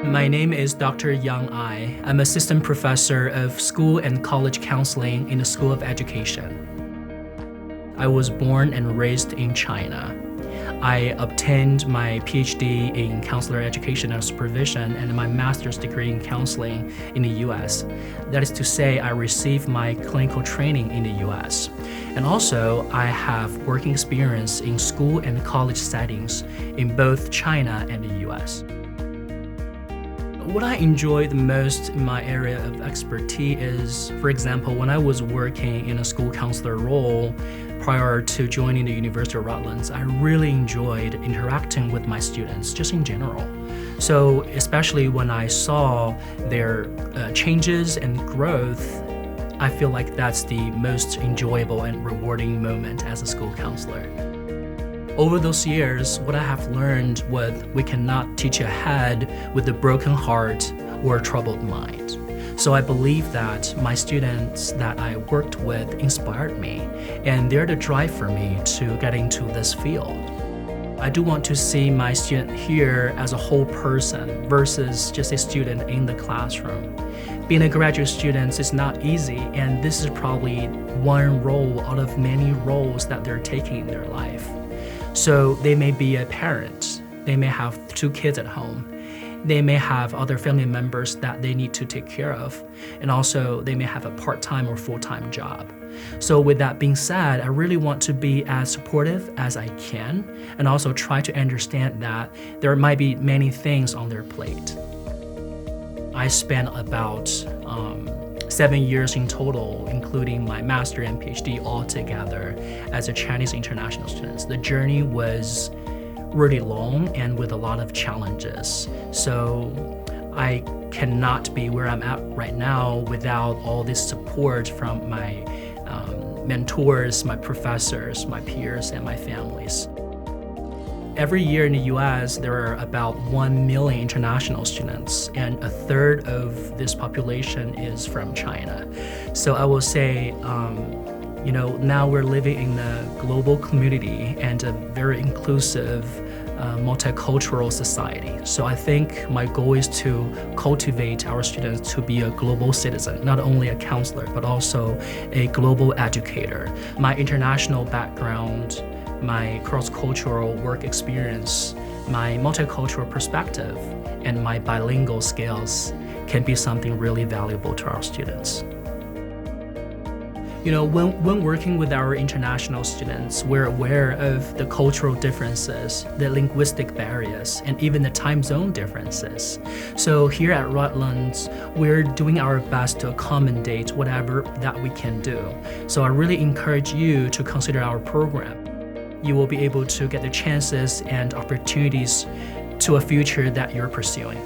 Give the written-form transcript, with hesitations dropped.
My name is Dr. Yang Ai. I'm assistant professor of school and college counseling in the School of Education. I was born and raised in China. I obtained my PhD in counselor education and supervision and my master's degree in counseling in the US. That is to say, I received my clinical training in the US. And also, I have working experience in school and college settings in both China and the US. What I enjoy the most in my area of expertise is, for example, when I was working in a school counselor role prior to joining the University of Redlands, I really enjoyed interacting with my students, just in general. So especially when I saw their changes and growth, I feel like that's the most enjoyable and rewarding moment as a school counselor. Over those years, what I have learned was we cannot teach a head with a broken heart or a troubled mind. So I believe that my students that I worked with inspired me, and they're the drive for me to get into this field. I do want to see my student here as a whole person versus just a student in the classroom. Being a graduate student is not easy, and this is probably one role out of many roles that they're taking in their life. So they may be a parent, they may have 2 kids at home, they may have other family members that they need to take care of, and also they may have a part-time or full-time job. So with that being said, I really want to be as supportive as I can, and also try to understand that there might be many things on their plate. I spent about 7 years in total, including my master and PhD all together as a Chinese international student. The journey was really long and with a lot of challenges. So I cannot be where I'm at right now without all this support from my mentors, my professors, my peers, and my families. Every year in the US, there are about 1 million international students, and a third of this population is from China. So I will say, now we're living in a global community and a very inclusive, multicultural society. So I think my goal is to cultivate our students to be a global citizen, not only a counselor, but also a global educator. My international background, my cross-cultural work experience, my multicultural perspective, and my bilingual skills can be something really valuable to our students. When working with our international students, we're aware of the cultural differences, the linguistic barriers, and even the time zone differences. So here at Redlands, we're doing our best to accommodate whatever that we can do. So I really encourage you to consider our program. You will be able to get the chances and opportunities to a future that you're pursuing.